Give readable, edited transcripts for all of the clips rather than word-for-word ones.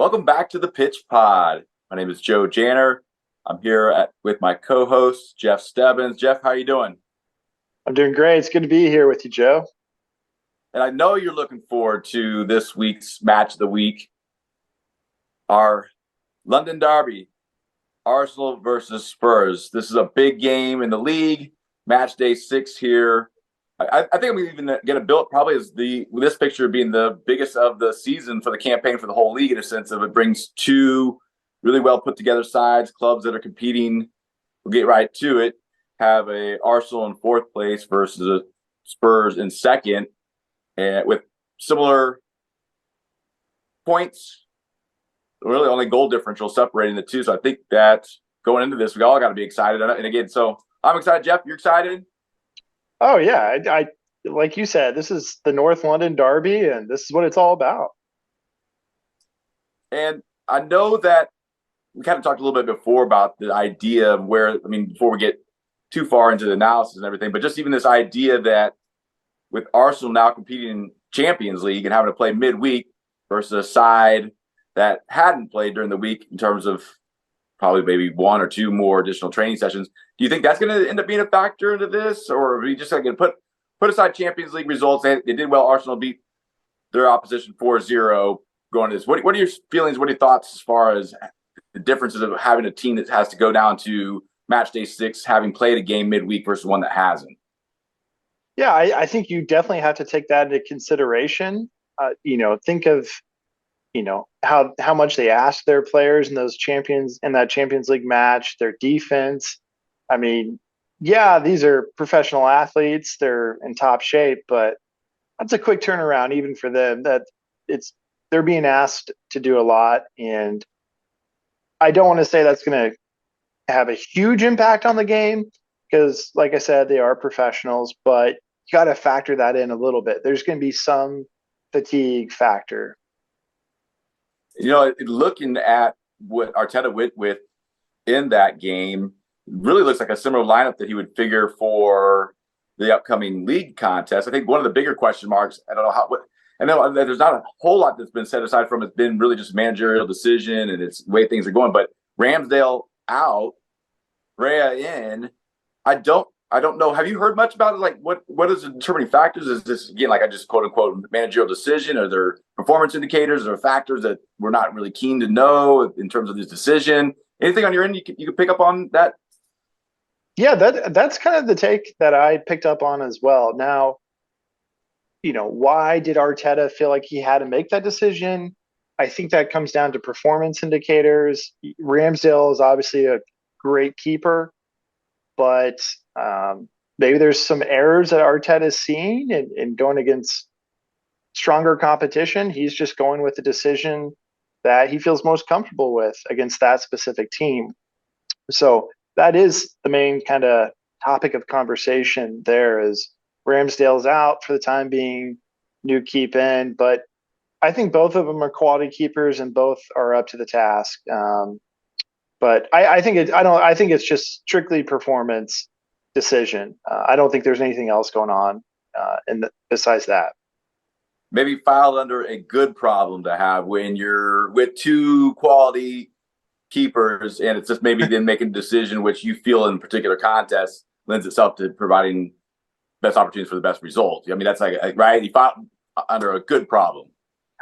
Welcome back to the Pitch Pod. My name is Joe Janner. I'm here with my co-host Jeff Stebbins. Jeff, how are you doing? I'm doing great. It's good to be here with you, Joe. And I know you're looking forward to this week's match of the week, our London Derby, Arsenal versus Spurs. This is a big game in the league. Match day 6 here. I think I'm even going to bill it probably as this picture being the biggest of the season for the campaign for the whole league, in a sense of it brings two really well put together sides, clubs that are competing. We'll get right to it. Have a Arsenal in 4th place versus a Spurs in 2nd, and with similar points, really only goal differential separating the two. So I think that going into this, we all got to be excited. And again, so I'm excited. Jeff, you're excited? Oh yeah, I like you said, this is the North London Derby, and this is what it's all about. And I know that we kind of talked a little bit before about the idea of before we get too far into the analysis and everything, but just even this idea that with Arsenal now competing in Champions League and having to play midweek versus a side that hadn't played during the week in terms of probably maybe 1 or 2 more additional training sessions. Do you think that's going to end up being a factor into this, or are we just going to put aside Champions League results? They did well. Arsenal beat their opposition 4-0 going to this. What are your feelings? What are your thoughts as far as the differences of having a team that has to go down to match day 6, having played a game midweek versus one that hasn't? Yeah, I think you definitely have to take that into consideration. Think of how much they asked their players in that Champions League match, their defense. I mean, yeah, these are professional athletes; they're in top shape, but that's a quick turnaround even for them. They're being asked to do a lot, and I don't want to say that's going to have a huge impact on the game because, like I said, they are professionals, but you got to factor that in a little bit. There's going to be some fatigue factor. Looking at what Arteta went with in that game, really looks like a similar lineup that he would figure for the upcoming league contest. I think one of the bigger question marks, I don't know I know there's not a whole lot that's been set aside from it's been really just managerial decision and it's the way things are going. But Ramsdale out, Rhea in. I don't know. Have you heard much about it? Like, what is the determining factors? Is this, again, like I just quote unquote managerial decision? Are there performance indicators or factors that we're not really keen to know in terms of this decision? Anything on your end you can pick up on that? Yeah, that's kind of the take that I picked up on as well. Now, why did Arteta feel like he had to make that decision? I think that comes down to performance indicators. Ramsdale is obviously a great keeper, but maybe there's some errors that Arteta is seeing in going against stronger competition. He's just going with the decision that he feels most comfortable with against that specific team. So that is the main kind of topic of conversation there is Ramsdale's out for the time being, new keep in, but I think both of them are quality keepers and both are up to the task. But I think I think it's just strictly performance decision. I don't think there's anything else going on besides that. Maybe filed under a good problem to have when you're with 2 quality keepers, and it's just maybe then making a decision which you feel in a particular contest lends itself to providing best opportunities for the best result. I mean, that's like right. You file under a good problem.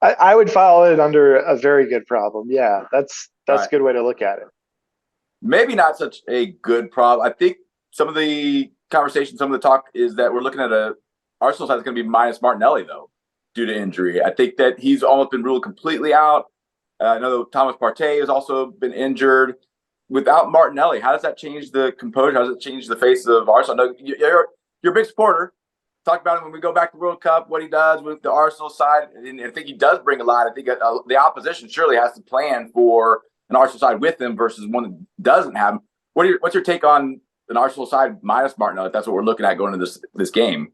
I would file it under a very good problem. Yeah, that's Right. a good way to look at it. Maybe not such a good problem. I think some of the conversation, some of the talk is that we're looking at Arsenal side is going to be minus Martinelli though, due to injury. I think that he's almost been ruled completely out. I know Thomas Partey has also been injured. Without Martinelli, how does that change the composure? How does it change the face of Arsenal? I know you're a big supporter. Talk about him when we go back to World Cup, what he does with the Arsenal side. And I think he does bring a lot. I think the opposition surely has to plan for an Arsenal side with him versus one that doesn't have him. What's your take on an Arsenal side minus Martinelli, if that's what we're looking at going into this game?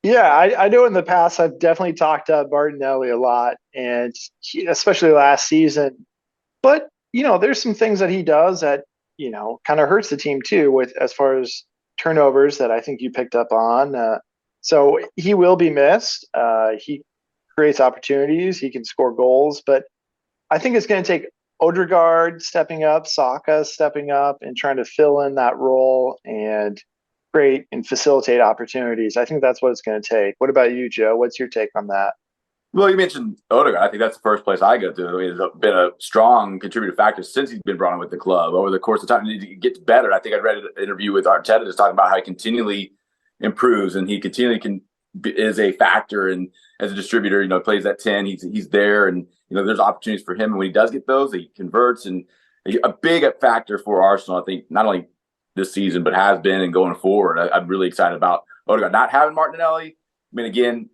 Yeah, I know in the past I've definitely talked up Martinelli a lot, and especially last season. But there's some things that he does that kind of hurts the team too, with as far as turnovers that I think you picked up on. So he will be missed. He creates opportunities. He can score goals, but I think it's going to take Odegaard stepping up, Saka stepping up, and trying to fill in that role and create and facilitate opportunities. I think that's what it's going to take. What about you, Joe? What's your take on that? Well, you mentioned Odegaard. I think that's the first place I go to. I mean, he's been a strong contributing factor since he's been brought in with the club over the course of time. He gets better. I think I read an interview with Arteta just talking about how he continually improves and he continually is a factor and as a distributor, plays that 10. He's there, and there's opportunities for him. And when he does get those, he converts, and a big factor for Arsenal. I think not only this season but has been and going forward. I'm really excited about Odegaard not having Martinelli. I mean, again,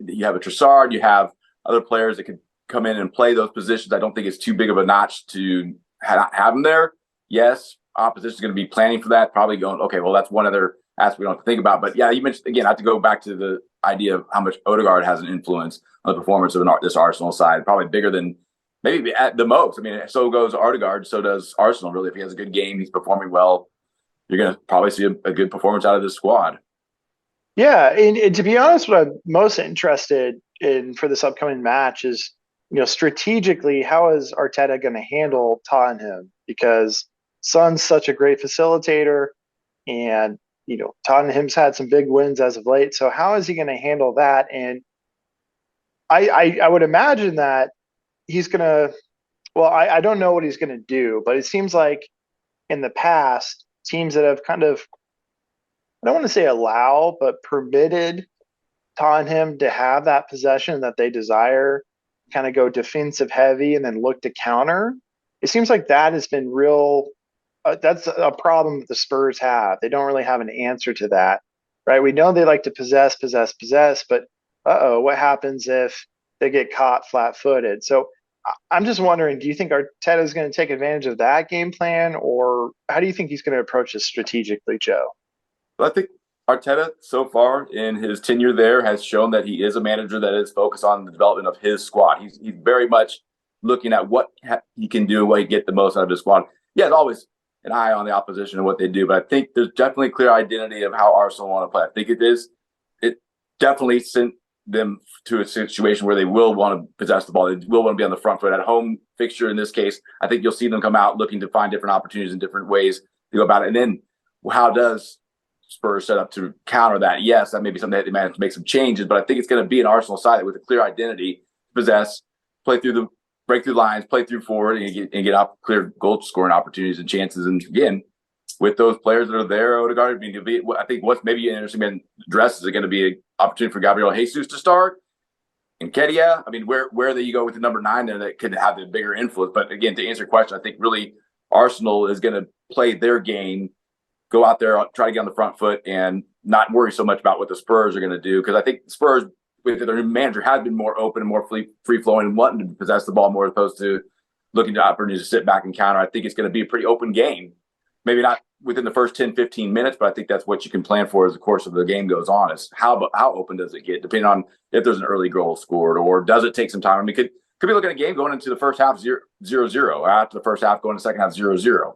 you have a Trossard, you have other players that could come in and play those positions. I don't think it's too big of a notch to have them there. Yes, opposition is going to be planning for that, probably going, okay, well, that's one other aspect we don't have to think about. But yeah, you mentioned, again, I have to go back to the idea of how much Odegaard has an influence on the performance of this Arsenal side, probably bigger than maybe at the most. I mean, so goes Odegaard, so does Arsenal, really. If he has a good game, he's performing well, you're going to probably see a good performance out of this squad. Yeah, and to be honest, what I'm most interested in for this upcoming match is, strategically, how is Arteta going to handle Tottenham? Because Son's such a great facilitator, and Tottenham's had some big wins as of late. So how is he going to handle that? And I would imagine that he's going to. Well, I don't know what he's going to do, but it seems like in the past, teams that have kind of, I don't want to say allow, but permitted Tottenham to have that possession that they desire, kind of go defensive heavy and then look to counter. It seems like that has been real. That's a problem that the Spurs have. They don't really have an answer to that, right? We know they like to possess, but what happens if they get caught flat-footed? So I'm just wondering, do you think Arteta is going to take advantage of that game plan, or how do you think he's going to approach this strategically, Joe? But I think Arteta, so far in his tenure there, has shown that he is a manager that is focused on the development of his squad. He's very much looking at what he can do, what he get the most out of his squad. Yeah, it's always an eye on the opposition and what they do, but I think there's definitely a clear identity of how Arsenal want to play. I think it definitely sent them to a situation where they will want to possess the ball. They will want to be on the front foot. At home fixture in this case, I think you'll see them come out looking to find different opportunities and different ways to go about it. And then how does Spurs set up to counter that? Yes, that may be something that they might have to make some changes, but I think it's going to be an Arsenal side with a clear identity, possess, play through the break through lines, play through forward, and get up clear goal scoring opportunities and chances. And again, with those players that are there, Odegaard, I think what's maybe interesting in dress is going to be an opportunity for Gabriel Jesus to start. And Kedia, I mean, where do you go with the number 9 there that could have the bigger influence? But again, to answer your question, I think really Arsenal is going to play their game, go out there, try to get on the front foot, and not worry so much about what the Spurs are going to do. Because I think the Spurs, with their new manager, has been more open and more free-flowing and wanting to possess the ball more as opposed to looking to opportunities to sit back and counter. I think it's going to be a pretty open game. Maybe not within the first 10, 15 minutes, but I think that's what you can plan for as the course of the game goes on, is how open does it get, depending on if there's an early goal scored, or does it take some time? I mean, could be looking at a game going into the first half 0-0, or after the first half going to the second half 0-0.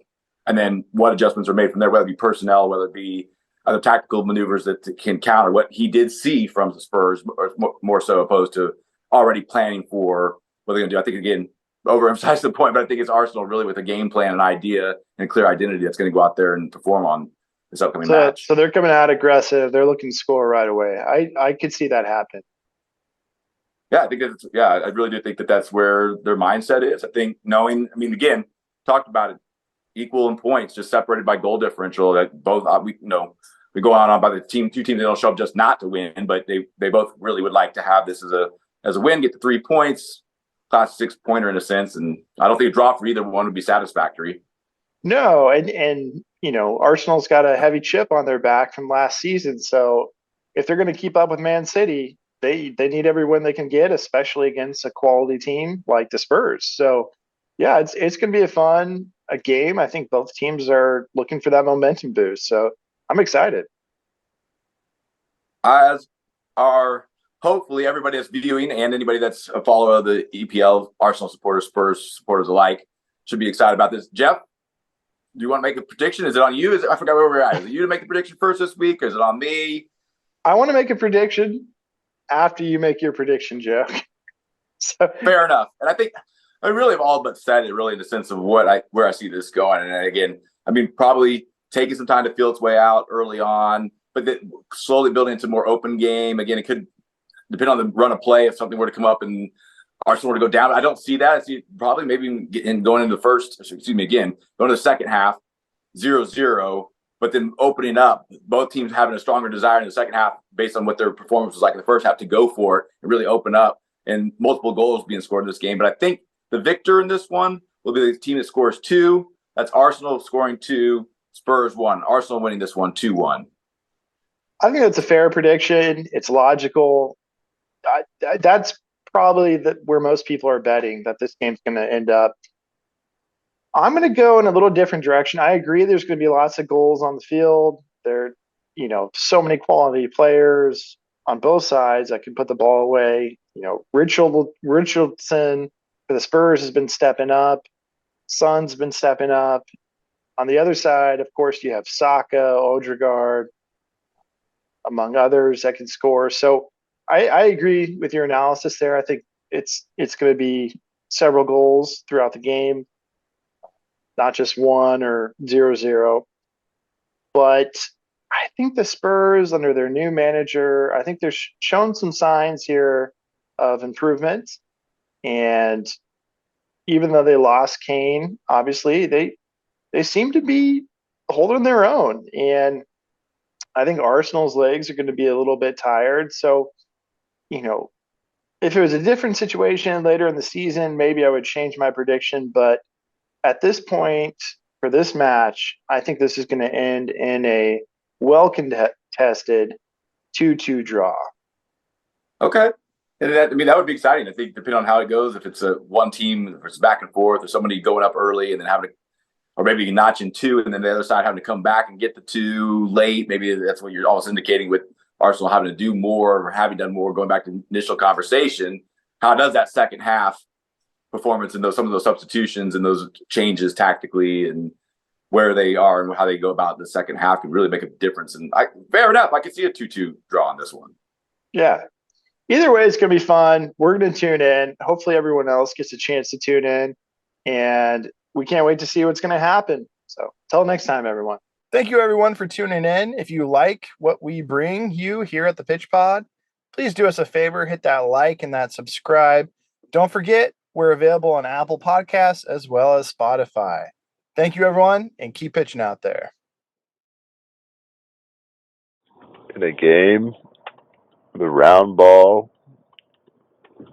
And then what adjustments are made from there, whether it be personnel, whether it be other tactical maneuvers that can counter what he did see from the Spurs, or more so opposed to already planning for what they're going to do. I think, again, overemphasize the point, but I think it's Arsenal really with a game plan, an idea, and a clear identity that's going to go out there and perform on this upcoming match. So they're coming out aggressive. They're looking to score right away. I could see that happen. Yeah, I think I really do think that that's where their mindset is. I think again, talked about it, equal in points, just separated by goal differential. That both we go on by the two teams that don't show up just not to win, but they both really would like to have this as a win, get the 3 points, class 6-pointer in a sense, and I don't think a draw for either one would be satisfactory. No, and Arsenal's got a heavy chip on their back from last season, so if they're going to keep up with Man City, they need every win they can get, especially against a quality team like the Spurs. So yeah, it's going to be a game. I think both teams are looking for that momentum boost, so I'm excited. As are hopefully everybody that's viewing and anybody that's a follower of the EPL, Arsenal supporters, Spurs supporters alike, should be excited about this. Jeff, do you want to make a prediction? Is it on you? I forgot where we're at. Is it you to make the prediction first this week, or is it on me? I want to make a prediction after you make your prediction, Joe. So fair enough. And I think I really have all but said it really in the sense of where I see this going. And again, I mean, probably taking some time to feel its way out early on, but then slowly building into more open game. Again, it could depend on the run of play if something were to come up and Arsenal were to go down. I don't see that. I see probably maybe going into the first, excuse me, again, going to the second half, 0-0, but then opening up, both teams having a stronger desire in the second half based on what their performance was like in the first half to go for it and really open up, and multiple goals being scored in this game. But I think the victor in this one will be the team that scores 2. That's Arsenal scoring 2, Spurs 1. Arsenal winning this one 2-1. I think that's a fair prediction. It's logical. That's probably where most people are betting that this game's going to end up. I'm going to go in a little different direction. I agree there's going to be lots of goals on the field. There, so many quality players on both sides that can put the ball away. Richardson for the Spurs has been stepping up. Son's been stepping up. On the other side, of course, you have Saka, Odegaard, among others that can score. So I agree with your analysis there. I think it's going to be several goals throughout the game, not just 1 or 0-0. But I think the Spurs, under their new manager, I think they're shown some signs here of improvement. And even though they lost Kane, obviously they seem to be holding their own. And I think Arsenal's legs are going to be a little bit tired. So, if it was a different situation later in the season, maybe I would change my prediction. But at this point, for this match, I think this is going to end in a well contested 2-2 draw. Okay. And that would be exciting. I think depending on how it goes, if it's a one team, if it's back and forth, or somebody going up early and then having to, or maybe notching 2 and then the other side having to come back and get the 2 late. Maybe that's what you're almost indicating with Arsenal having to do more or having done more, going back to initial conversation. How does that second half performance and some of those substitutions and those changes tactically and where they are and how they go about the second half can really make a difference. And fair enough, I could see a 2-2 draw on this one. Yeah. Either way, it's going to be fun. We're going to tune in. Hopefully everyone else gets a chance to tune in. And we can't wait to see what's going to happen. So till next time, everyone. Thank you, everyone, for tuning in. If you like what we bring you here at the Pitch Pod, please do us a favor, hit that like and that subscribe. Don't forget, we're available on Apple Podcasts as well as Spotify. Thank you, everyone, and keep pitching out there. In a game, the round ball,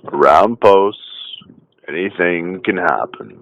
round posts, anything can happen.